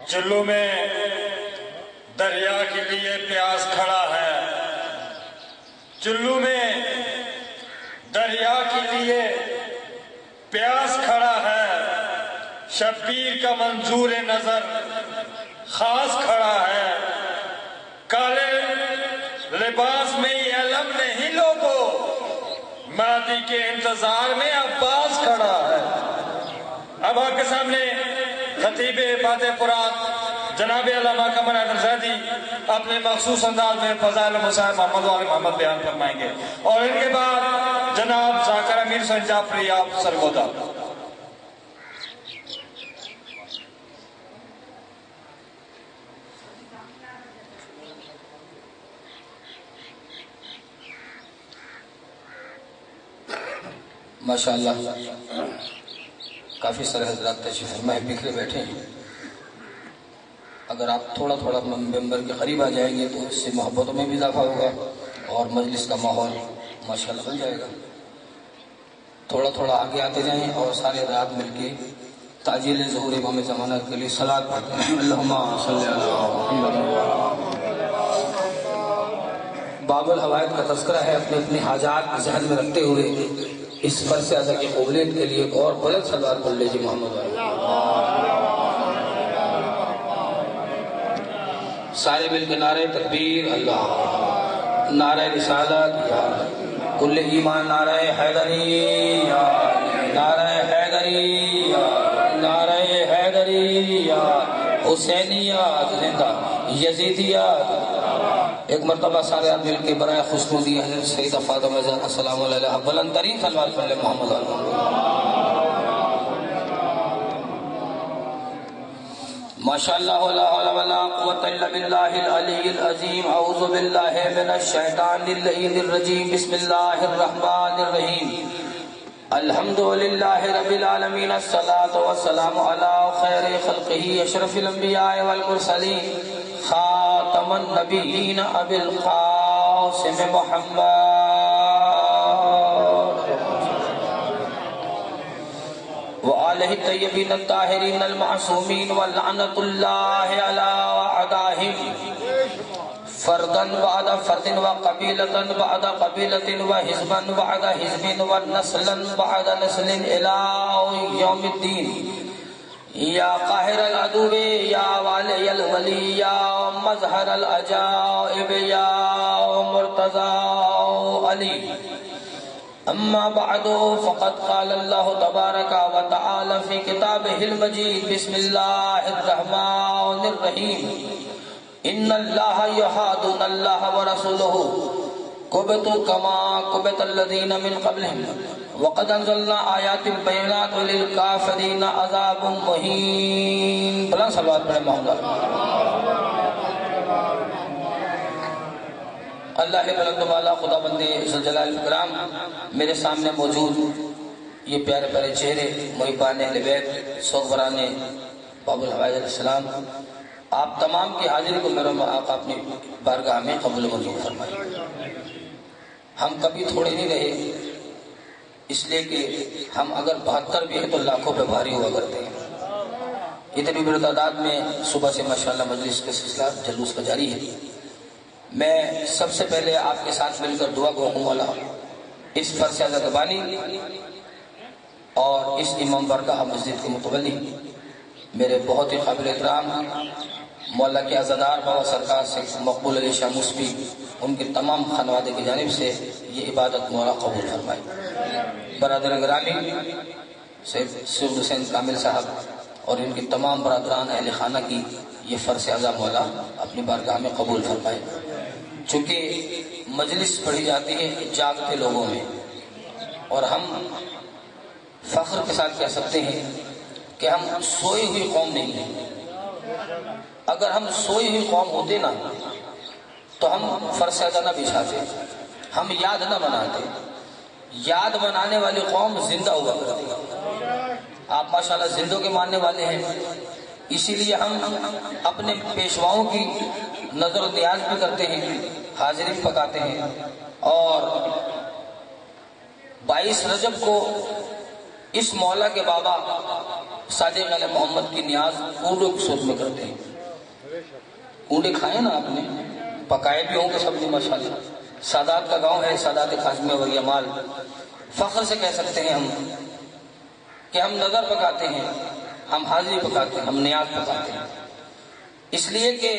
چلو میں دریا کے لیے پیاس کھڑا ہے، چلو میں دریا کے لیے پیاس کھڑا ہے، شبیر کا منظور نظر خاص کھڑا ہے، کالے لباس میں یہ علم نہیں لوگو، مادی کے انتظار میں عباس کھڑا ہے۔ اب آپ کے سامنے خطیب فاتح قرآن جناب علامہ قمر حیدر زیدی اپنے مخصوص انداز میں فضائل مسائل محمد وآل محمد بیان فرمائیں گے، اور ان کے بعد جناب ذاکر امیر حسین جعفری آپ سرگودا۔ ماشاءاللہ کافی سارے حضرات تشریف فرمائے بکھرے بیٹھے ہیں، اگر آپ تھوڑا تھوڑا ممبر کے قریب آ جائیں گے تو اس سے محبتوں میں بھی اضافہ ہوگا اور مجلس کا ماحول ماشاءاللہ بن جائے گا۔ تھوڑا تھوڑا آگے آتے جائیں اور سارے حضرات مل کے تعجیل ظہور امام زمانہ کے لیے صلاۃ پڑھتے ہیں۔ اللہم صلی علی محمد۔ باب الحوائج کا تذکرہ ہے، اپنے اپنے حاجات ذہن میں رکھتے ہوئے اس فرض اعضا کی قبولیت کے لیے اور بلند صلوات پڑھ لیجیے محمد سارے مل کے نعرہ تکبیر اللہ، نعرہ رسالت یا کل ایمان، نعرہ حیدری یا نعرہ حیدری یا نعرہ حیدری یا حسینیات زندہ یزیدیات۔ ایک مرتبہ سارے مل کے برائے خوشنودی حضرت سیدہ فاطمہ زہرا السلام علیہا بلند ترین صلوات پڑھ لے محمد ماشاءاللہ لا حول ولا قوة الا باللہ العلی العظیم۔ اعوذ باللہ من الشیطان اللعین الرجیم، بسم اللہ الرحمن الرحیم۔ الحمدللہ رب العالمین، الصلاة والسلام علی خیر خلقہ اشرف الانبیاء والمرسلین، خاتم النبیین ابی القاسم محمد وآلہ الطیبین الطاہرین المعصومین، ولعنۃ اللہ علی اعدائہم فردا بعد فرد وقبیلۃ بعد قبیلۃ وحزبا بعد حزب ونسلا بعد نسل الی یوم الدین۔ یا قاہر العدو یا والی الولی یا مظہر العجائب یا مرتضی علی، اما بعد فقد قال اللہ تبارک و تعالی فی کتابہ المجید، بسم اللہ الرحمن الرحیم۔ ان اللہ یحادون اللہ ورسولہ کبتوا کما کبت الذین من قبلہم وقد انزلنا آیات بینات للکافرین عذاب مہین۔ بلند صلوات پڑھیں محمد۔ اللہ بلند والا خدا بندے ذوالجلال الاکرام، میرے سامنے موجود یہ پیارے پیارے چہرے محبان اہل بیت سوگواران باب الحوائج علیہ السلام، آپ تمام کی حاضری کو میرے آقا اپنی بارگاہ میں قبول منظور فرمائے۔ ہم کبھی تھوڑے نہیں رہے، اس لیے کہ ہم اگر 72 بھی ہیں تو لاکھوں پہ بھاری ہوا کرتے ہیں۔ اتنی بڑی تعداد میں صبح سے ماشاءاللہ مجلس کا سلسلہ جلوس کا جاری ہے۔ میں سب سے پہلے آپ کے ساتھ مل کر دعا گو ہوں والا اس فرض اعضا کے بانی اور اس امام برگاہ مسجد کے متولی میرے بہت ہی قابل احترام مولا کے عزادار بابا سرکار سے مقبول علی شاہ موسوی، ان کے تمام خانوادے کی جانب سے یہ عبادت مولا قبول فرمائے۔ برادر گرامی سید حسین کامل صاحب اور ان کے تمام برادران اہل خانہ کی یہ فرض اعضا مولا اپنی بارگاہ میں قبول فرمائے۔ چونکہ مجلس پڑھی جاتی ہے جاگتے لوگوں میں، اور ہم فخر کے ساتھ کہہ سکتے ہیں کہ ہم سوئی ہوئی قوم نہیں ہیں۔ اگر ہم سوئی ہوئی قوم ہوتے نا تو ہم فرض اعضا نہ بچھاتے، ہم یاد نہ مناتے۔ یاد منانے والی قوم زندہ ہوا کرتی۔ آپ ماشاءاللہ زندوں کے ماننے والے ہیں، اسی لیے ہم اپنے پیشواؤں کی نظر و نیاز بھی کرتے ہیں، حاضری پکاتے ہیں، اور 22 رجب کو اس مولا کے بابا صادق علیہ محمد کی نیاز اونٹوں کی صورت میں کرتے ہیں. اونٹے کھائے نا آپ نے, پکائے بھی ہوں گے سب نے ماشاءاللہ. سادات کا گاؤں ہے, سادات کاظمیہ و یمال. فخر سے کہہ سکتے ہیں ہم کہ ہم نظر پکاتے ہیں, ہم حاضری پکاتے ہیں, ہم نیاز پکاتے ہیں. اس لیے کہ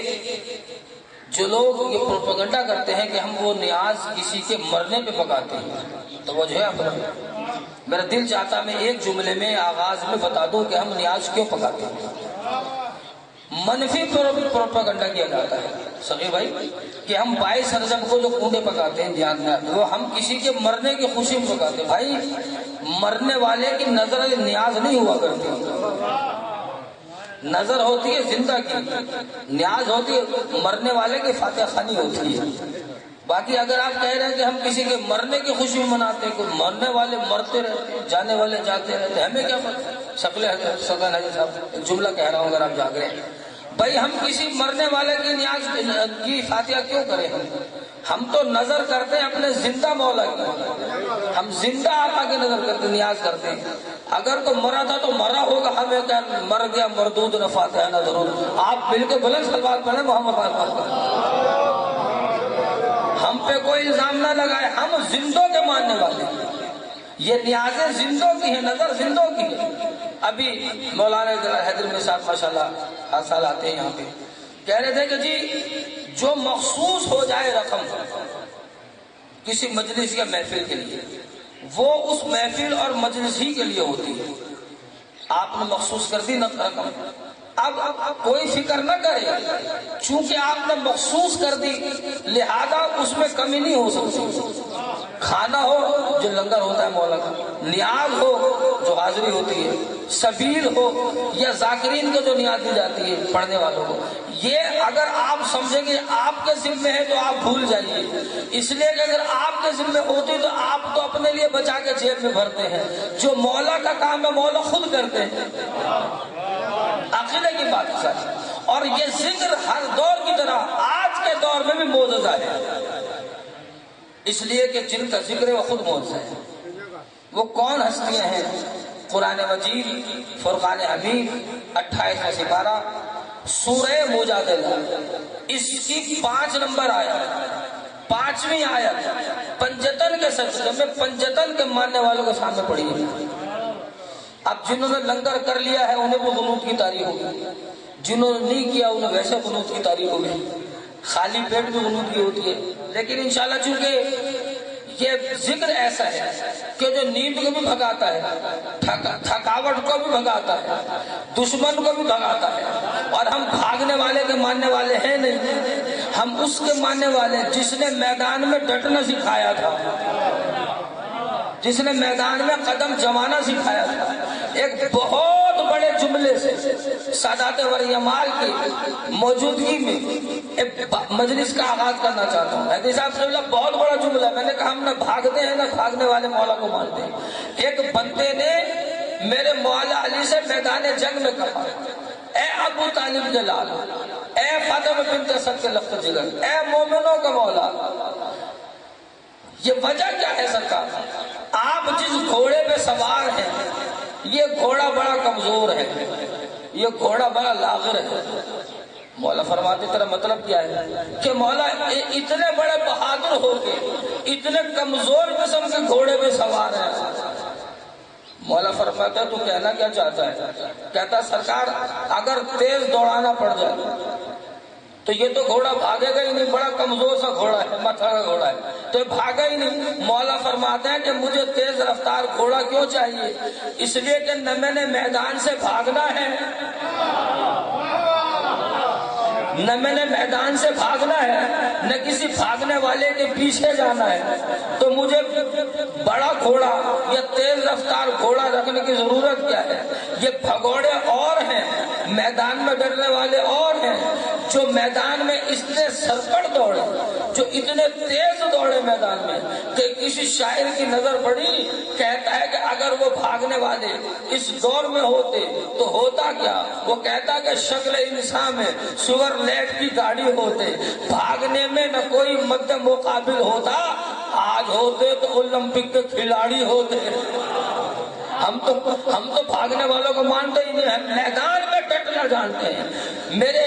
جو لوگ یہ پروپیگنڈا کرتے ہیں کہ ہم وہ نیاز کسی کے مرنے پہ پکاتے ہیں, تو وہ جو ہے اپنا, میرا دل چاہتا میں ایک جملے میں آغاز میں بتا دوں کہ ہم نیاز کیوں پکاتے ہیں. منفی پروپیگنڈا کیا جاتا ہے سغیر بھائی کہ ہم 22 رجب کو جو کنڈے پکاتے ہیں دھیان میں, وہ ہم کسی کے مرنے کی خوشی میں پکاتے ہیں. بھائی مرنے والے کی نظر نیاز نہیں ہوا کرتی, نظر ہوتی ہے زندہ کی, نیاز ہوتی ہے مرنے والے کی فاتحہ خوانی ہوتی ہے. باقی اگر آپ کہہ رہے ہیں کہ ہم کسی کے مرنے کی خوشی میں مناتے ہیں, کوئی مرنے والے مرتے رہتے ہیں, جانے والے جاتے رہتے ہیں, ہمیں کیا پتہ. سکن حضرت صاحب ایک جملہ کہہ رہا ہوں اگر آپ جاگ رہے ہیں. بھائی ہم کسی مرنے والے کی نیاز کی فاتحہ کیوں کریں؟ ہم تو نظر کرتے ہیں اپنے زندہ مولا کی, ہم زندہ آقا کی نظر کرتے ہیں, نیاز کرتے ہیں. اگر تو مرا تھا تو مرا ہوگا, ہمیں کیا مر گیا مردود نہ فاتحہ نہ درود. آپ مل کے بلند صلوات پڑھیں محمد پاک. ہم پہ کوئی الزام نہ لگائے, ہم زندوں کے ماننے والے ہیں. یہ نیازیں زندوں کی ہیں, نظر زندوں کی ہے. ابھی مولانا حیدر میں صاحب ماشاءاللہ ہر سال آتے ہیں یہاں پہ, کہہ رہے تھے کہ جی جو مخصوص ہو جائے رقم کسی مجلس یا محفل کے لیے, وہ اس محفل اور مجلس ہی کے لیے ہوتی ہے. آپ نے مخصوص کر دی نا رقم, اب کوئی فکر نہ کرے, چونکہ آپ نے مخصوص کر دی لہذا اس میں کمی نہیں ہو سکتی. کھانا ہو جو لنگر ہوتا ہے مولا کا, نیاز ہو جو حاضری ہوتی ہے, سبیل ہو یا ذاکرین کو جو نیاز دی جاتی ہے پڑھنے والوں کو, یہ اگر آپ سمجھیں گے آپ کے ذمہ ہے تو آپ بھول جائیے. اس لیے کہ اگر آپ کے ذمہ ہوتی تو آپ تو اپنے لیے بچا کے جیب میں بھرتے ہیں. جو مولا کا کام ہے مولا خود کرتے ہیں. عقیدے کی بات ہے سر, اور یہ ذکر ہر دور کی طرح آج کے دور میں بھی معجزہ ہے, اس لیے کہ جن کا ذکر ہے وہ خود معجزہ ہے. وہ کون ہستیاں ہیں؟ قرآن مجید فرقان حمید 28 سپارہ سورہ مجادلہ, اس کی 5 نمبر آیت, 5ویں آیت پنجتن کے سجدے میں پنجتن کے ماننے والوں کے سامنے پڑھی ہے. اب جنہوں نے لنگر کر لیا ہے انہیں وہ قنوت کی تعریف ہوگی, جنہوں نے نہیں کیا انہیں ویسے قنوت کی تعریف ہوگی. خالی پیٹ بھی قنوت کی ہوتی ہے, لیکن انشاءاللہ چونکہ یہ ذکر ایسا ہے کہ جو نیند کو بھی بھگاتا ہے, تھکاوٹ کو بھی بھگاتا ہے, دشمن کو بھی بھگاتا ہے. اور ہم بھاگنے والے کے ماننے والے ہیں نہیں, ہم اس کے ماننے والے جس نے میدان میں ڈٹنا سکھایا تھا, جس نے میدان میں قدم جمانا سکھایا تھا. ایک بہت بڑے جملے سے سادات وریمال کی موجودگی میں ایک مجلس کا آغاز کرنا چاہتا ہوں. حدیث صاحب صلی اللہ بہت بڑا جملہ ہے. میں نے کہا ہم نہ بھاگتے ہیں نہ بھاگنے والے مولا کو مانتے ہیں. ایک بندے نے میرے مولا علی سے میدان جنگ میں کہا, اے ابو طالب کے لال, اے فاطمہ بنت اسد کے لفظ جگر, اے مومنوں کا مولا. یہ وجہ کیا ہے سرکار؟ آپ جس گھوڑے پہ سوار ہیں یہ گھوڑا بڑا کمزور ہے, یہ گھوڑا بڑا لاغر ہے. مولا فرماتے تیرا مطلب کیا ہے؟ کہ مولا اتنے بڑے بہادر ہو کے اتنے کمزور قسم کے گھوڑے پہ سوار ہیں. مولا فرماتا ہے تو کہنا کیا چاہتا ہے؟ کہتا سرکار اگر تیز دوڑانا پڑ جائے تو یہ تو گھوڑا بھاگے گا ہی نہیں, بڑا کمزور سا گھوڑا ہے, متھا کا گھوڑا ہے, تو یہ بھاگا ہی نہیں. مولا فرماتے ہیں کہ مجھے تیز رفتار گھوڑا کیوں چاہیے؟ اس لیے کہ نہ میں نے میدان سے بھاگنا ہے, نہ میں نے میدان سے بھاگنا ہے, نہ کسی بھاگنے والے کے پیچھے جانا ہے. تو مجھے بڑا گھوڑا یا تیز رفتار گھوڑا رکھنے کی ضرورت کیا ہے؟ یہ بھگوڑے اور ہیں, میدان میں ڈرنے والے اور ہیں. جو میدان میں اتنے سرکڑ دوڑے, جو اتنے تیز دوڑے میدان میں کہ کسی شاعر کی نظر پڑی, کہتا ہے کہ اگر وہ بھاگنے والے اس دور میں ہوتے تو ہوتا کیا؟ وہ کہتا کہ شکل انسان میں سور لیٹ کی گاڑی ہوتے, بھاگنے میں نہ کوئی مد مقابل ہوتا, آج ہوتے تو اولمپک کے کھلاڑی ہوتے. ہم تو بھاگنے والوں کو مانتے ہی نہیں، ہم میدان میں ڈٹنا جانتے ہیں۔ میرے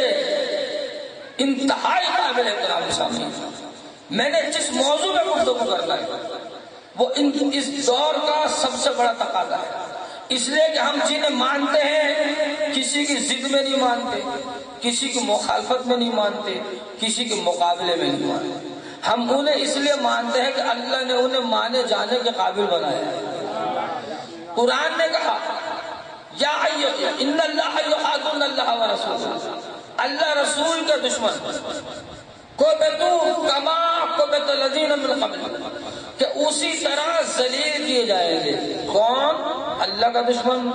انتہائی قابل احترام سامنے، میں نے جس موضوع میں گفتگو کرنا ہے وہ اس دور کا سب سے بڑا تقاضا ہے، اس لیے کہ ہم جنہیں مانتے ہیں کسی کی ضد میں نہیں مانتے، کسی کی مخالفت میں نہیں مانتے، کسی کے مقابلے میں نہیں مانتے، ہم انہیں اس لیے مانتے ہیں کہ اللہ نے انہیں مانے جانے کے قابل بنایا ہے۔ قرآن نے کہا یا ان اللہ یحادون اللہ ورسولہ، اللہ رسول کے دشمن الذین من قبل، کہ اسی طرح ذلیل کیے جائیں گے۔ کون؟ اللہ کا دشمن،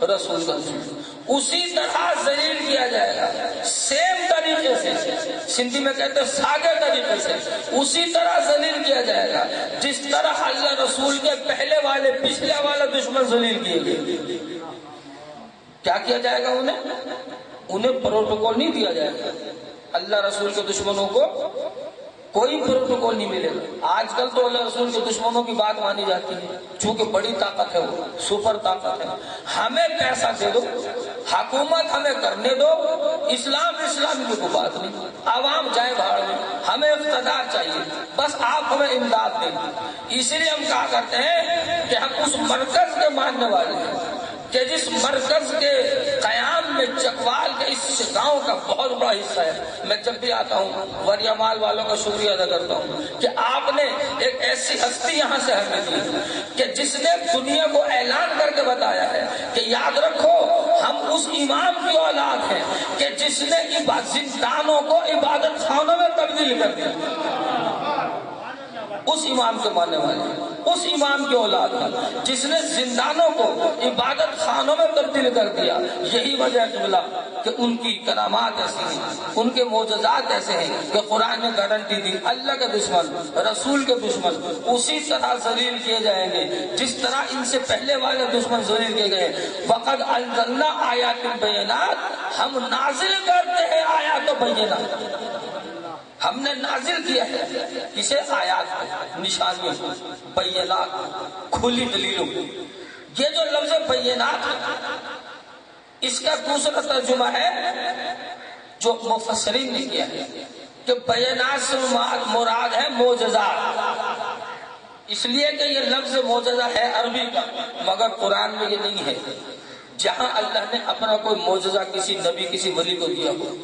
رسول کا دشمن، اسی طرح ذلیل کیا جائے گا، سیم طریقے سے، سندھی میں کہتے ہیں ساگے طریقے سے، اسی طرح ذلیل کیا جائے گا جس طرح اللہ رسول کے پہلے والے پچھلے والا دشمن ذلیل کیے گئے۔ کیا کیا جائے گا؟ انہیں پروٹوکول نہیں دیا جائے گا۔ اللہ رسول کے دشمنوں کو کوئی پروٹوکول نہیں ملے گا۔ آج کل تو اللہ رسول کے دشمنوں کی بات مانی جاتی ہے، چونکہ بڑی طاقت ہے، وہ سپر طاقت ہے، ہمیں پیسہ دے دو، حکومت ہمیں کرنے دو، اسلام کی کوئی بات نہیں، عوام جائے بھاڑ میں، ہمیں اقتدار چاہیے، بس آپ ہمیں امداد دیں۔ اسی لیے ہم کہا کرتے ہیں کہ ہم اس مرکز کے ماننے والے ہیں کہ جس مرکز کے قیام میں چکوال کے اس گاؤں کا بہت بڑا حصہ ہے۔ میں جب بھی آتا ہوں وریا مال والوں کا شکریہ ادا کرتا ہوں کہ آپ نے ایک ایسی ہستی یہاں سے ہمیں دی کہ جس نے دنیا کو اعلان کر کے بتایا ہے کہ یاد رکھو ہم اس امام کی اولاد ہیں کہ جس نے زندانوں کو عبادت خانوں میں تبدیل کر دیا۔ اس امام کے ماننے والے، اس امام کی اولاد ہے جس نے زندانوں کو عبادت خانوں میں تبدیل کر دیا۔ یہی وجہ ہے قبلہ کہ ان کی کرامات ایسی ہیں، ان کے معجزات ایسے ہیں کہ قرآن نے گارنٹی دی اللہ کے دشمن، رسول کے دشمن اسی طرح ذلیل کیے جائیں گے جس طرح ان سے پہلے والے دشمن ذلیل کیے گئے۔ وقد انزلنا آیات بینات، ہم نازل کرتے ہیں آیات بینات، ہم نے نازل کیا ہے اسے آیات، نشانیوں، بینات، کھلی دلیلوں۔ یہ جو لفظ بینات اس کا دوسرا ترجمہ ہے جو مفسرین نے کیا ہے کہ بینات سے مراد ہے معجزات، اس لیے کہ یہ لفظ معجزہ ہے عربی کا، مگر قرآن میں یہ نہیں ہے۔ جہاں اللہ نے اپنا کوئی معجزہ کسی نبی کسی ولی کو دیا ہو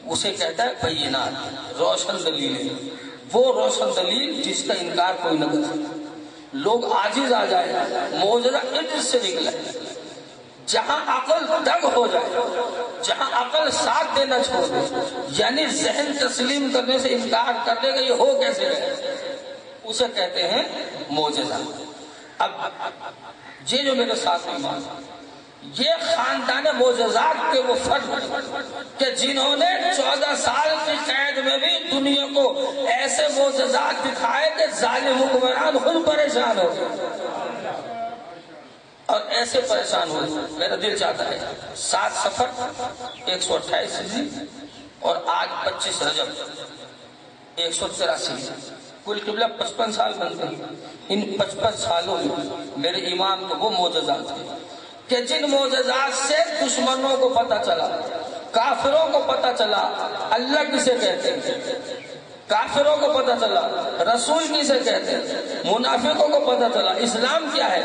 اسے کہتا ہے بینات، روشن دلیل، وہ روشن دلیل جس کا انکار کوئی نہ کرے، لوگ عاجز آ جائے، معجزہ علم سے نکلا ہے۔ جہاں عقل دگ ہو جائے، جہاں عقل ساتھ دینا چھوڑ دے، یعنی ذہن تسلیم کرنے سے انکار کر دے گا یہ ہو کیسے گئے، اسے کہتے ہیں معجزہ۔ اب یہ جو میرے ساتھ ایمان، یہ خاندان معجزات کے وہ فرد کہ جنہوں نے 14 سال کی قید میں بھی دنیا کو ایسے معجزات دکھائے کہ ظالم حکمران خود پریشان ہو گئے، اور ایسے پریشان ہوئے۔ میرا دل چاہتا ہے 7 صفر 128 ہجری اور آج 25 رجب 183، کل قبلہ 55 سال بنتے ہیں۔ ان 55 سالوں میں میرے ایمان کو وہ معجزات ہیں کہ جن معجزات سے دشمنوں کو پتا چلا، کافروں کو پتا چلا اللہ کسے کہتے ہیں، کافروں کو پتا چلا رسول کسے کہتے ہیں، منافقوں کو پتا چلا اسلام کیا ہے۔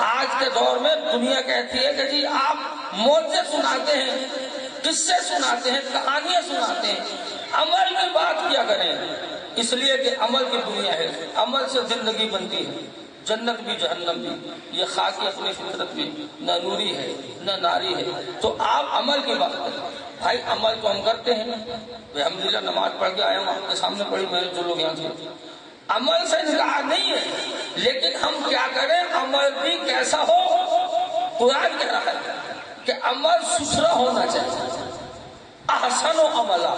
آج کے دور میں دنیا کہتی ہے کہ جی آپ معجزے سناتے ہیں، قصے سناتے ہیں، کہانیاں سناتے ہیں، عمل کی بات کیا کریں، اس لیے کہ عمل کی دنیا ہے، عمل سے زندگی بنتی ہے، جنت بھی جہنم بھی۔ یہ خاکی اپنی فطرت میں نہ نوری ہے نہ ناری ہے، تو آپ عمل کی بات کریں۔ بھائی عمل تو ہم کرتے ہیں، الحمدللہ نماز پڑھ کے آیا ہوں آپ کے سامنے پڑھی میرے جو لوگ یہاں سے، عمل سے انکار نہیں ہے، لیکن ہم کیا کریں عمل بھی کیسا ہو۔ قرآن کہہ رہا ہے کہ عمل ستھرا ہونا چاہیے، احسن و عملہ،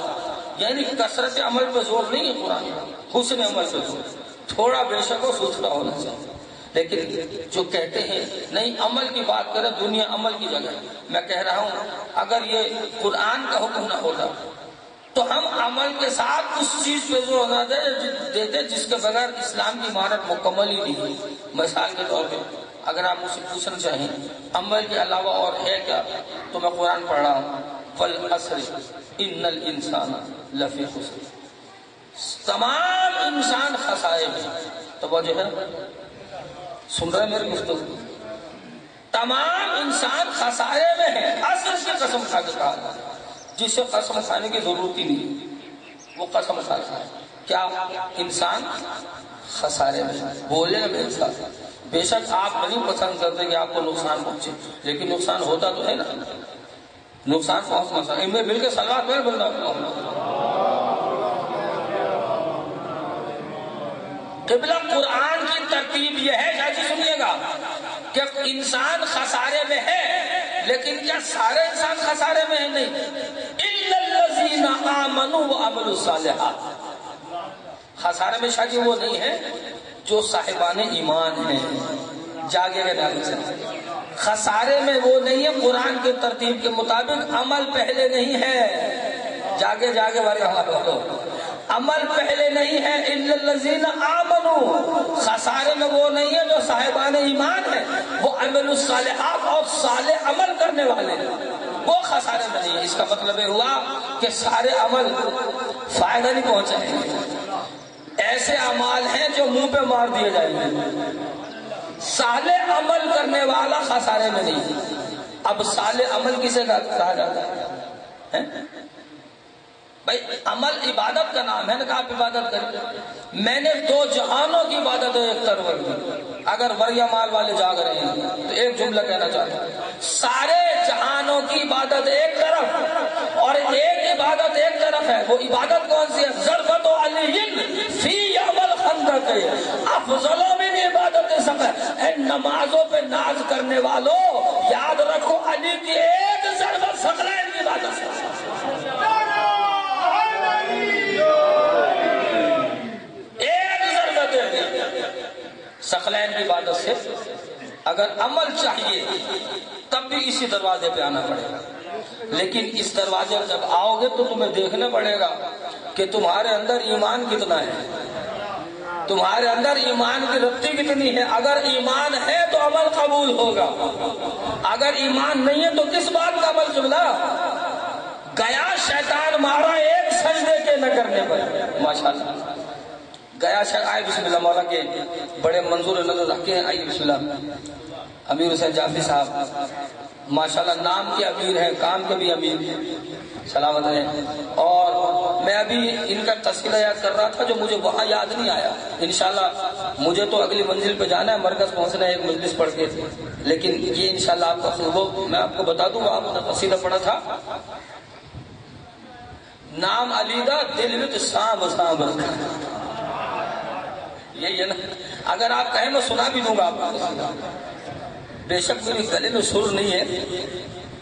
یعنی کثرت عمل پہ زور نہیں ہے قرآن، حسن عمل پہ زور، تھوڑا بے شک ہو ستھرا ہونا چاہیے۔ لیکن جو کہتے ہیں نہیں عمل کی بات کریں، دنیا عمل کی جگہ، میں کہہ رہا ہوں اگر یہ قرآن کا حکم نہ ہوتا تو ہم عمل کے ساتھ اس چیز پہ زور نہ دیتے جس کے بغیر اسلام کی عمارت مکمل ہی نہیں ہے۔ مثال کے طور پہ اگر آپ مجھ سے پوچھنا چاہیں عمل کے علاوہ اور ہے کیا، تو میں قرآن پڑھ رہا ہوں، والعصر ان الانسان لفی خسر، تمام انسان خسارے میں۔ توجہ ہے، سن رہے ہیں میری گفتگو؟ تمام انسان خسارے میں ہے، عصر کی قسم کھا کے کہا، جسے قسم کھانے کی ضرورت ہی نہیں وہ قسم کھا رہا ہے۔ کیا انسان خسارے میں؟ بولے نا میرے ساتھ، بے شک آپ نہیں پسند کرتے کہ آپ کو نقصان پہنچے، لیکن نقصان ہوتا تو ہے نا، نقصان پہنچنا۔ ان میں مل کے صلوات میں بندہ قبلہ قرآن کی ترتیب یہ ہے، جی سنیے گا، کہ انسان خسارے میں ہے، لیکن کیا سارے انسان خسارے میں ہیں؟ نہیں، الا الذین آمنوا وعملوا الصالحات، خسارے میں شاید وہ نہیں ہے جو صاحبان ایمان ہیں، جاگے گا نام سے۔ خسارے میں وہ نہیں ہے قرآن کی ترتیب کے مطابق عمل پہلے نہیں ہے، جاگے جاگے والے ہمارے عمل پہلے نہیں ہے، الا الذین آمنوا، خسارے میں وہ نہیں ہے جو صاحبان ایمان ہیں، وہ عمل الصالحات اور صالح عمل کرنے والے ہیں، وہ خسارے میں نہیں ہے۔ اس کا مطلب یہ ہوا کہ سارے عمل فائدہ نہیں پہنچائیں گے، ایسے اعمال ہیں جو منہ پہ مار دیے جائیں گے۔ صالح عمل کرنے والا خسارے میں نہیں۔ اب صالح عمل کسے کہا جاتا ہے؟ بھائی عمل عبادت کا نام ہے نا، کہ آپ عبادت کریں۔ میں نے دو جہانوں کی عبادت ایک طرف کی۔ اگر وریا مال والے جاگ رہے ہیں تو ایک جملہ کہنا چاہتا ہوں، سارے جہانوں کی عبادت ایک طرف اور ایک عبادت ایک طرف ہے۔ وہ عبادت کون سی ہے؟ ضربت علی فی یوم الخندق، افضل من عبادت سب۔ اے نمازوں پہ ناز کرنے والوں، یاد رکھو علی کی ایک ضربت ثقلین کی عبادت ہے۔ ثقلین کی عبادت سے اگر عمل چاہیے تب بھی اسی دروازے پہ آنا پڑے گا، لیکن اس دروازے پر جب آؤ گے تو تمہیں دیکھنا پڑے گا کہ تمہارے اندر ایمان کتنا ہے، تمہارے اندر ایمان کی ربطی کتنی ہے۔ اگر ایمان ہے تو عمل قبول ہوگا، اگر ایمان نہیں ہے تو کس بات کا عمل چلنا؟ گیا شیطان مارا ایک سجدے کے نہ کرنے پر، ماشاءاللہ گیا شاید آئے بسم اللہ، مولا کے بڑے منظور نظر رکھے ہیں، آئیے بسم اللہ۔ امیر حسین جعفری صاحب ماشاءاللہ نام کے امیر ہیں، کام کے بھی امیر سلامت ہیں، اور میں ابھی ان کا تذکرہ یاد کر رہا تھا جو مجھے وہاں یاد نہیں آیا۔ انشاءاللہ مجھے تو اگلی منزل پہ جانا ہے، مرکز پہنچنا ہے ایک مجلس پڑھ کے، لیکن یہ انشاءاللہ آپ کا خوب میں آپ کو بتا دوں، آپ نے قصیدہ پڑھا تھا، نام علی دا دل وچ سانب سانب رکھا، یہی ہے نا۔ اگر آپ کہیں میں سنا بھی دوں گا آپ کو، بے شک میری گلے میں سر نہیں ہے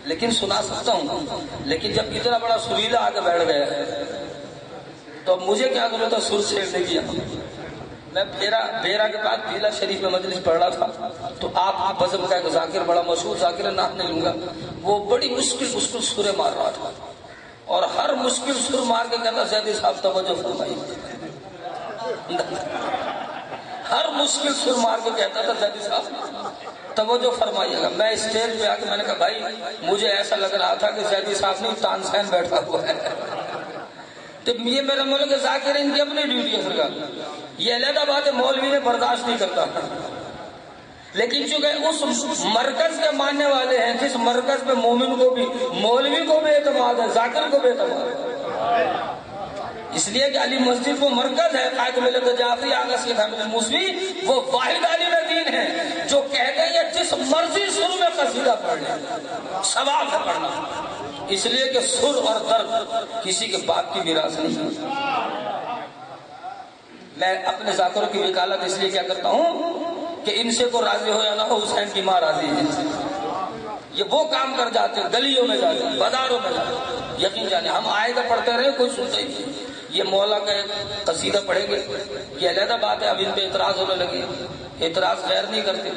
لیکن سنا سکتا ہوں، لیکن جب اتنا بڑا سریلا آگے بیٹھ گیا تو مجھے کیا ضرورت ہے سر چھیڑنے کی۔ میں بیرا کے بعد بیلا شریف میں مجلس پڑھ رہا تھا تو آپ بزم کا ایک ذاکر، بڑا مشہور ذاکر، نام نہیں لوں گا، وہ بڑی مشکل سریں مار رہا تھا، اور ہر مشکل سر مار کے کہتا زیدی صاحب توجہ فرمائی، ہر مشکل سر مار کے کہتا تھا زیدی صاحب توجہ فرمائیے گا۔ میں اسٹیج پہ آ کے میں نے کہا بھائی مجھے ایسا لگ رہا تھا کہ زیدی صاحب نہیں تانسین بیٹھا ہوا ہے، تو یہ میرا ملک ذاکرین کی اپنی ڈیوٹی ہے سرکار، یہ علیحدہ بات ہے، مولوی نے برداشت نہیں کرتا، لیکن چونکہ اس مرکز کے ماننے والے ہیں جس مرکز پہ مومن کو بھی، مولوی کو بھی اعتماد ہے، ذاکر کو بھی اعتماد ہے، اس لیے کہ علی مسجد وہ مرکز ہے، قائد ملت جعفری آغا سید حامد الموسوی وہ واحد عالم دین ہے جو کہتے ہیں جس مرضی سر میں قصیدہ پڑھ لیں ثواب ہے پڑھنا، اس لیے کہ سر اور درد کسی کے باپ کی میراث نہیں ہے۔ میں اپنے ذاکروں کی وکالت اس لیے کیا کرتا ہوں کہ ان سے کو راضی ہو یا نہ ہو، حسین کی ماں راضی ہے ان سے، یہ وہ کام کر جاتے ہیں، گلیوں میں جاتے ہیں، بازاروں میں جاتے ہیں، یقین جانے ہم آئے گا پڑھتے رہے کوئی سنتا ہی نہیں۔ یہ مولا کا ایک قصیدہ پڑھیں گے، یہ علیحدہ بات ہے، اب ان پہ اعتراض ہونے لگے، اعتراض غیر نہیں کرتے،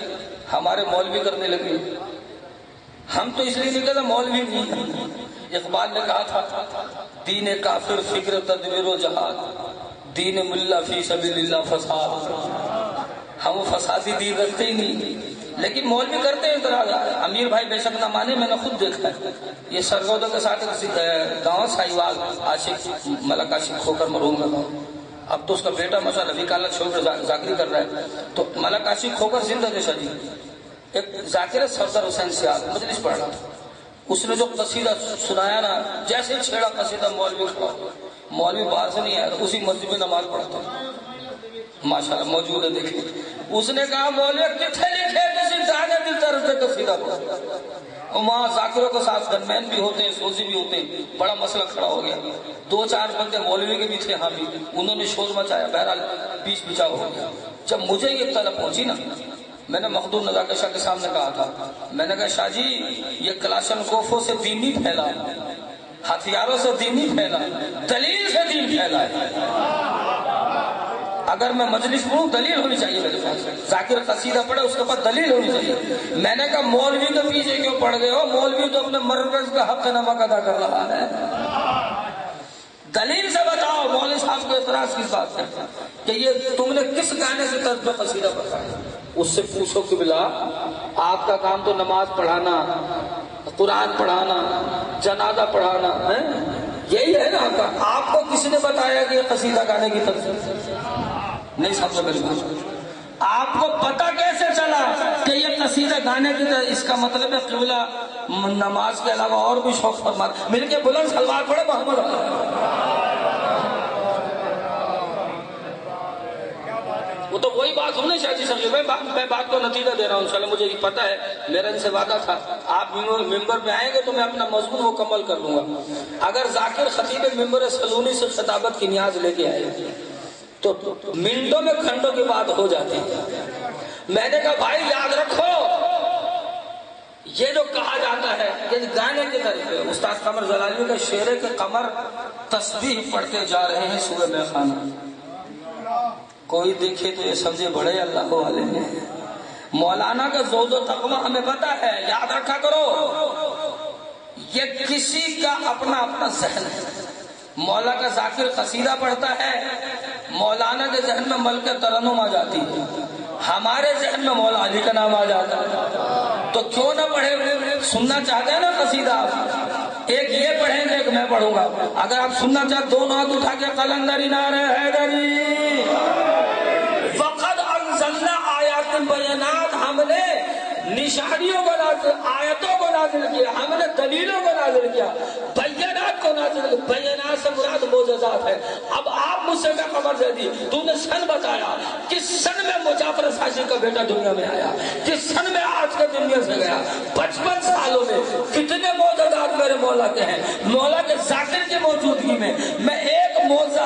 ہمارے مولوی کرنے لگے، ہم تو اس لیے نہیں کہتے مولوی نہیں ہیں۔ اقبال نے کہا تھا دین کافر فکر تدبیر و جہاد، دین ملا فی سبیل اللہ فساد، ہم فسادی دین رکھتے ہی نہیں، لیکن مولوی کرتے ہیں اعتراض. امیر بھائی بے شک نہ مانے، میں نے خود دیکھا ہے. یہ سرگودوں کے ساتھ گاؤں سائیوال عاشق ملک عاشق کھوکر مرحوم کا گاؤں. اب تو اس کا بیٹا ماشاءاللہ ابھی کالہ چھوڑ کر ذاکری کر رہا ہے. تو ملک عاشق کھوکر زندہ تھے شادی. ایک ذاکر سردار حسین سیال مجلس پڑھ رہا تھا. اس نے جو قصیدہ سنایا نا، جیسے چھیڑا قصیدہ مولوی کھڑا. مولوی باہر سے نہیں آیا، اسی مسجد میں نماز پڑھتا ماشاءاللہ موجود ہے. دیکھیں اس نے کہا مولوی کتنے لکھے کسی گانے کی طرف سے قصیدہ پڑھا. وہاں ذاکروں کے ساتھ گنمین بھی ہوتے ہیں، سوزی بھی ہوتے ہیں. بڑا مسئلہ کھڑا ہو گیا. 2-4 بندے مولوی کے بھی تھے ہاں بھی، انہوں نے شور مچایا. بہرحال بیچ بچا ہو گیا. جب مجھے یہ طلب پہنچی نا، میں نے مخدوم نزاکر شاہ کے سامنے کہا تھا، میں نے کہا شاہ جی یہ کلاشن کوفوں سے دین نہیں پھیلا، ہتھیاروں سے دین نہیں پھیلا، دلیل سے دین پھیلا ہے. اگر میں مجلس پڑھوں دلیل ہونی چاہیے میرے پاس. ذاکر قصیدہ پڑھے اس کے پاس دلیل ہونی چاہیے. میں نے کہا مولوی کے پیچھے کیوں پڑ گئے ہو؟ مولوی تو اپنے مرکز کا حق نمک ادا کر رہا ہے. دلیل سے بتاؤ. مولوی صاحب کو اعتراض کس بات ہے کہ یہ تم نے کس گانے سے طرز پہ قصیدہ پڑھا؟ اس سے پوچھو کہ بلا آپ کا کام تو نماز پڑھانا، قرآن پڑھانا، جنازہ پڑھانا ہے، یہی ہے نا آپ کا. آپ کو کس نے بتایا کہ یہ قصیدہ گانے کی طرز نہیں؟ سمجھو میری بات. آپ کو پتہ کیسے چلا کہ یہ قصیدہ گانے کی طرح؟ اس کا مطلب ہے قبلہ نماز کے علاوہ اور بھی شوق فرما. مل کے بلند سلوات پڑھے محمد. وہ تو وہی بات ہم نے شاہ جی سمجھے. میں بات کو نتیجہ دے رہا ہوں انشاءاللہ. مجھے یہ پتہ ہے، میرا ان سے وعدہ تھا آپ ممبر پہ آئیں گے تو میں اپنا مضمون مکمل کر لوں گا. اگر ذاکر خطیب ممبر سلونی سے خطابت کی نیاز لے کے آئے تو منٹوں میں گھنٹوں کی بات ہو جاتی. میں نے کہا بھائی یاد رکھو، یہ جو کہا جاتا ہے کہ گانے کی طرف ہے. استاد قمر جلالی کا شعر ہے کہ قمر تسبیح پڑھتے جا رہے ہیں سورہ میخانہ. کوئی دیکھے تو یہ سمجھے بڑے اللہ والے ہیں. مولانا کا زود و تقویٰ ہمیں پتہ ہے، یاد رکھا کرو. یہ کسی کا اپنا اپنا ذہن ہے. مولا کا ذاکر قصیدہ پڑھتا ہے، مولانا کے ذہن میں ملک ترنم آ جاتی ہے، ہمارے ذہن میں مولا علی کا نام آ جاتا ہے. تو کیوں نہ پڑھے؟ سننا چاہتے ہیں نا قصیدہ آپ؟ ایک یہ پڑھیں گے ایک میں پڑھوں گا. اگر آپ سننا چاہتے دونوں ہاتھ اٹھا کے قلندری نعرہ حیدری وقد انزلنا آیات بینات، ہم نے نشانیوں کو نازل، آیتوں کو نازل کیا، ہم نے دلیلوں کو نازل کیا، بینات کو نازل کیا. بینات سے مراد معجزات ہے. اب آپ مجھ سے میں خبر دے دی، تو نے سن بتایا کس سن میں جعفر ساشی کا بیٹا دنیا میں آیا، کس سن میں آج کے دنیا سے گیا. 55 سالوں میں کتنے معجزات میرے مولا کے ہیں. مولا کے ذاکر کی موجودگی میں میں ایک معجزہ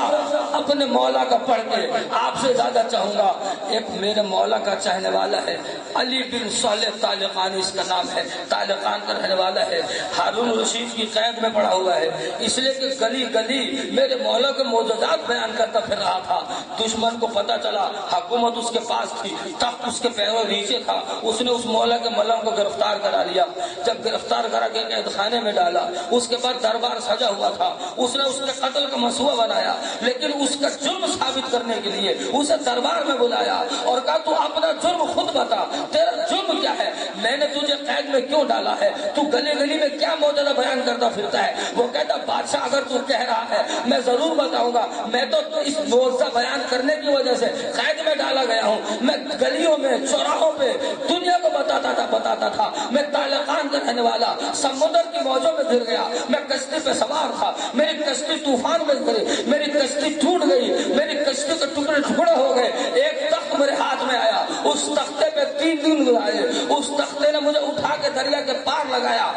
اپنے مولا کا پڑھ کے آپ سے زیادہ چاہوں گا. ایک میرے مولا کا چاہنے والا ہے، علی بن صالح طالقانی اس کا نام ہے، طالقان کا رہنے والا ہے. ہارون رشید کی قید میں پڑا ہوا ہے، اس لیے کہ گلی گلی میرے مولا کے معجزات بیان کرتا پھر رہا تھا. دشمن کو پتا چلا حکومت اس کے پاس تھی، تخت اس کے پیروں نیچے تھا. اس نے اس مولا کے ملم کو گرفتار کرا لیا. جب گرفتار کرا کے قید خانے میں ڈالا، اس کے بعد دربار سجا ہوا تھا. اس نے اس کے قتل کا منصوبہ بنایا، لیکن اس کا جرم ثابت کرنے کے لیے اسے دربار میں بلایا اور کہا تو اپنا جرم خود بتا، تیرا جرم کیا ہے؟ میں نے تجھے قید میں کیوں ڈالا ہے؟ تو گلی گلی میں کیا معجزہ بیان کرتا پھرتا ہے؟ وہ کہتا بادشاہ اگر تو کہہ رہا ہے میں ضرور بتاؤں گا. میں تو اس معجزہ بیان کرنے کی وجہ سے قید میں ڈالا گیا ہوں. میں گلیوں میں چوراہوں پہ دنیا کو بتاتا تھا میں طالقان کا رہنے والا. سمندر کی موجوں میں گر گیا، میں کشتی پہ سوار تھا، میری کشتی طوفان میں گری، میری کشتی ٹوٹ گئی، میری کشتی کے ٹکڑے ٹکڑے ہو گئے. ایک تخت میرے ہاتھ میں آیا، اس تختے پہ 3 دن گزارے. اس تختے نے مجھے اٹھا کے دریا کے پار لگایا،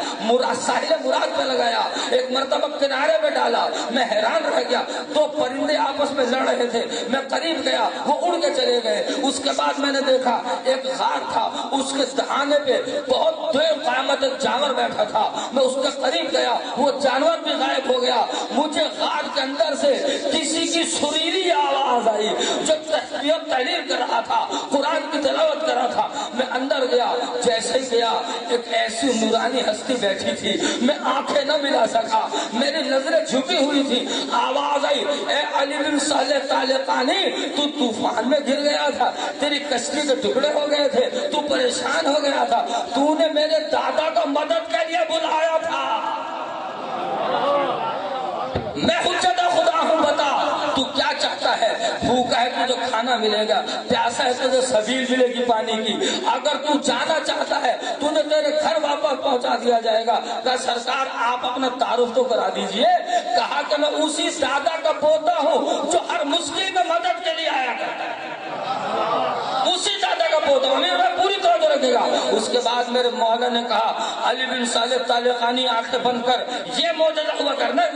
ساحل مراد پہ لگایا، ایک مرتبہ کنارے پہ ڈالا. میں حیران رہ گیا. 2 پرندے آپس میں لڑ رہے تھے، میں قریب گیا، وہ اڑ کے چلے گئے. اس کے بعد میں نے دیکھا ایک غار تھا، اس کے دہانے پہ بہت دیر قیامت ایک جانور بیٹھا تھا. میں اس کے قریب گیا، وہ جانور بھی غائب ہو گیا. مجھے غار کے اندر سے کسی کی سریلی آواز آئی جو تسبیح تحلیل کر رہا تھا، قرآن کی تلاوت کر رہا تھا. میں اندر گیا، جیسے ہی گیا ایک ایسی نورانی ہستی بیٹھی تھی، میں آنکھیں نہ ملا سکا، میری نظریں جھکی ہوئی تھی. آواز آئی، اے علی بن صالح طالقانی، تو طوفان میں گر گیا تھا، تیری کشتی کے ٹکڑے ہو گئے تھے، تو پریشان ہو گیا تھا، تو نے میرے دادا کو مدد کے لیے بلایا تھا. میں حجت خدا ہوں، بتا تو کیا چاہتا ہے؟ بھوکا ہے تجھے کھانا ملے گا، پیاسا ہے تجھے سبیل ملے گی پانی کی. اگر تو جانا چاہتا ہے تجھے تیرے گھر واپس پہنچا دیا جائے گا. کہا سرکار آپ اپنا تعارف تو کرا دیجئے. کہا کہ میں اسی دادا کا پوتا ہوں جو ہر مشکل میں مدد کے لیے آیا کرتا ہے، اسی دادا کا پوتا ہوں، میں پوری طرح تو رکھے گا. اس کے بعد میرے مولا نے کہا علی بن صالح طالقانی آنکھیں بند کر، یہ معجزہ ہوا کرنا ہے.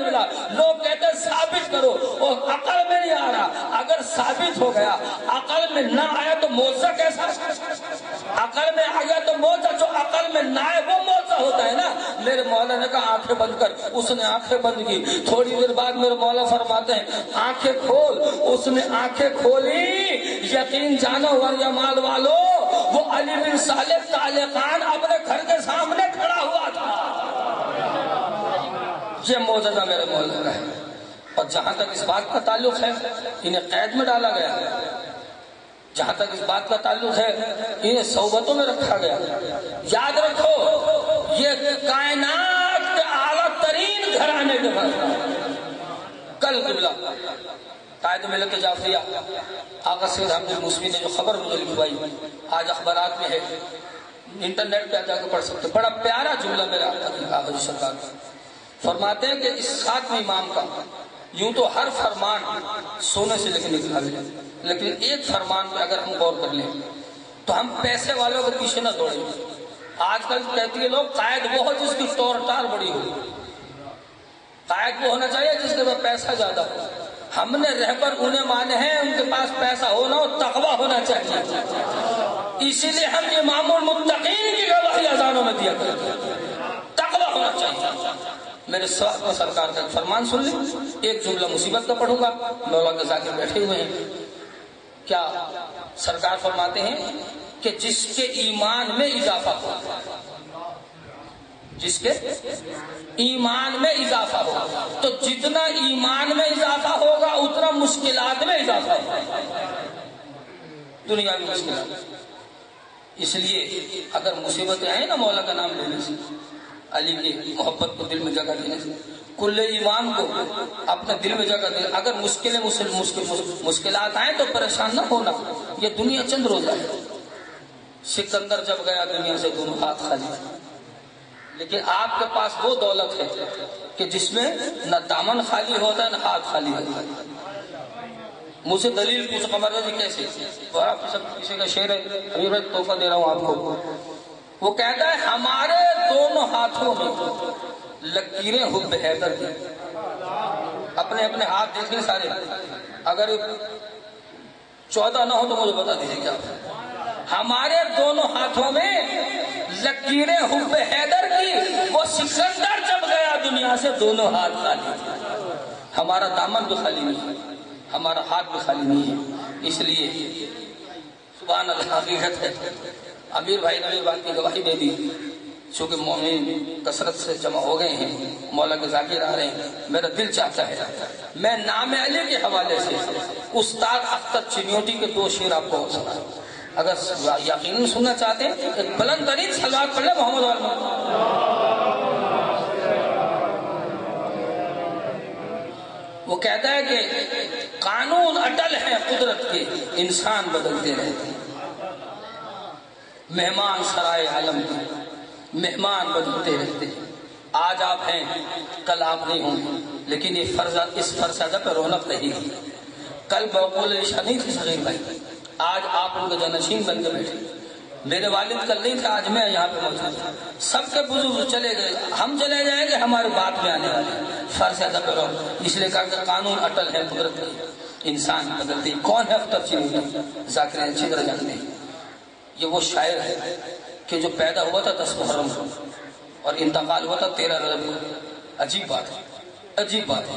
لوگ کہتے ہیں ثابت کرو، اور عقل میں نہیں آ رہا. اگر ثابت ہو گیا، عقل میں نہ آیا تو معجزہ کیسا؟ عقل میں آ گیا تو معجزہ، جو عقل میں نہ آئے وہ معجزہ ہوتا ہے نا. میرے مولا نے کہا آنکھیں بند کر، اس نے آنکھیں بند کی. تھوڑی دیر بعد میرے مولا فرماتے ہیں آنکھیں کھول. اس نے آنکھیں کھولی. یقین جانو ورجمال والو، وہ علی بن صالح طالقان اپنے گھر کے سامنے کھڑا ہوا تھا. یہ معجزہ میرے مولا کا ہے. اور جہاں تک اس بات کا تعلق ہے انہیں قید میں ڈالا گیا، جہاں تک اس بات کا تعلق ہے انہیں صحبتوں میں رکھا گیا. یاد رکھو یہ کائنات کے اعلیٰ ترین گھرانے کے پاس کل قبلہ قائد ملت جعفریہ آقا سید حمد موسوی نے جو خبر مجھے لکھوائی، آج اخبارات میں ہے، انٹرنیٹ پہ جا کے پڑھ سکتے. بڑا پیارا جملہ میرے آقا سرکار فرماتے ہیں کہ اس خاتمی امام کا یوں تو ہر فرمان سونے سے لکھنے کے قابل ہے، لیکن ایک فرمان پہ اگر ہم غور کر لیں تو ہم پیسے والوں کے پیچھے نہ دوڑیں. آج کل کہتی ہے لوگ قائد وہ ہو جس کی طور ٹار بڑی ہو. قائد وہ ہونا چاہیے جس کے پاس پیسہ زیادہ ہو. ہم نے رہبر انہیں مانے ہیں ان کے پاس پیسہ ہونا اور تقویٰ ہونا چاہیے. اسی لیے ہم امام المتقین کی گواہی اذانوں میں دیا کرتے ہیں. تقویٰ ہونا چاہیے. میرے سرکار کا فرمان سن لیں. ایک جملہ مصیبت کا پڑھوں گا. مولا کے ذاکر بیٹھے ہوئے ہیں. کیا سرکار فرماتے ہیں کہ جس کے ایمان میں اضافہ ہو، جس کے ایمان میں اضافہ ہو، تو جتنا ایمان میں اضافہ ہوگا اتنا مشکلات میں اضافہ ہوگا، دنیاوی مشکلات. اس لیے اگر مصیبتیں آئیں نا مولا کا نام لینے سے، علی کی محبت کو دل میں جگہ دینے سے، کل ایمان کو اپنے دل میں جگہ دے. اگر مشکلات آئیں تو پریشان نہ ہونا. یہ دنیا چند روزہ ہے. سکندر جب گیا دنیا سے دونوں ہاتھ خالی، لیکن آپ کے پاس وہ دولت ہے کہ جس میں نہ دامن خالی ہوتا ہے نہ ہاتھ خالی ہوتا ہے. مجھ سے دلیل پوچھ قمر جی کیسے؟ کسی کا شعر ہے، ابھی میں تحفہ دے رہا ہوں آپ کو. وہ کہتا ہے ہمارے دونوں ہاتھوں میں لکیریں حب حیدر کی. اپنے اپنے ہاتھ دیکھیں سارے، اگر 14 نہ ہو تو مجھے بتا دیجیے کیا. ہمارے دونوں ہاتھوں میں لکیریں حب حیدر کی. وہ سکندر جب گیا دنیا سے دونوں ہاتھ خالی تھے. ہمارا دامن بھی خالی نہیں ہے، ہمارا ہاتھ بھی خالی نہیں ہے. اس لیے سبحان اللہ حقیقت ہے. امیر بھائی نے بات کی گواہی دے دی. چونکہ مومن کثرت سے جمع ہو گئے ہیں، مولا کے ذاکر آ رہے ہیں، میرا دل چاہتا ہے میں نام علی کے حوالے سے استاد اختر چنیوٹی کے 2 شعر آپ کو سناؤں. اگر یقیناً سننا چاہتے ہیں ایک بلند ترین صلوات پڑھ لیں محمد والے. وہ کہتا ہے کہ قانون اٹل ہے قدرت کے، انسان بدلتے رہتے. مہمان سرائے عالم کے، مہمان بدلتے رہتے. آج آپ ہیں کل آپ نہیں ہوں گے، لیکن یہ اس فرزادہ پہ رونق رہے گی. کل مقبول علی شاہ نہیں تھی صغیر بھائی، آج آپ ان کے جانشین بن کے بیٹھے. میرے والد کل نہیں تھا، آج میں یہاں پہ موجود ہوں. سب کے بزرگ چلے گئے، ہم چلے جائیں گے ہمارے بعد میں آنے والے. فرزادہ پہ رونق، اس لیے کہا کہ قانون اٹل ہے قدرت کے، انسان بدلتے. کون ہے اختر چنیوٹی؟ ذاکر اچھی طرح جانتے ہیں. یہ وہ شاعر ہے کہ جو پیدا ہوا تھا 10 محرم کو اور انتقال ہوا تھا 13 رجب کو. عجیب بات ہے، عجیب بات ہے.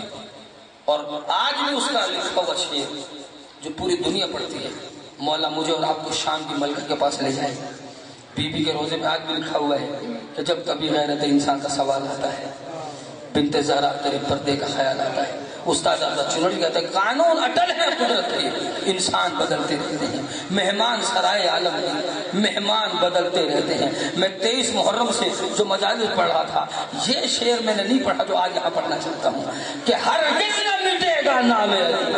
اور آج بھی اس کا لکھا ہوا شعر جو پوری دنیا پڑھتی ہے، مولا مجھے اور آپ کو شام کی ملکہ کے پاس لے جائے۔ بی بی کے روزے میں آج بھی لکھا ہوا ہے کہ جب کبھی غیرت انسان کا سوال آتا ہے، بنت زہرا تیرے پردے کا خیال آتا ہے۔ استاد احمد چنوری کہتا ہے قانون اٹل ہے قدرت کے، انسان بدلتے رہتے ہیں، مہمان سرائے عالم کے مہمان بدلتے رہتے ہیں۔ میں 23 محرم سے جو مجالس پڑھ رہا تھا، یہ شعر میں نے نہیں پڑھا جو آج یہاں پڑھنا چاہتا ہوں کہ ہرگز نہ مٹے گا نام علی،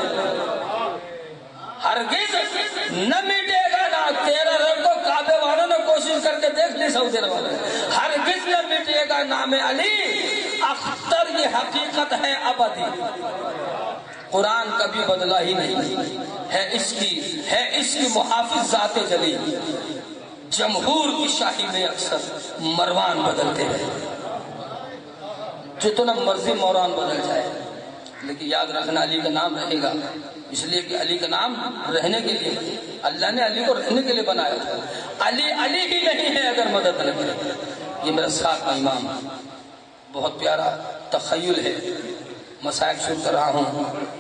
ہرگز نہ مٹے گا نا تیرا رب کو کعبے والوں نے کوشش کر کے دیکھ لی سعودی عرب والے، ہرگز نہ مٹے گا نام علی، اختر یہ حقیقت ہے ابدی، قرآن کبھی بدلا ہی نہیں ہے، اس کی محافظ ذات جلی، جمہور کی شاہی میں اکثر مروان بدلتے رہے، جتنا مرضی مروان بدل جائے لیکن یاد رکھنا علی کا نام رہے گا، اس لیے کہ علی کا نام رہنے کے لیے اللہ نے علی کو رہنے کے لیے بنایا تھا۔ علی علی ہی نہیں ہے اگر مدد نہ کرے۔ یہ میرا ساتواں امام، بہت پیارا تخیل ہے، مسائل سن کر رہا ہوں۔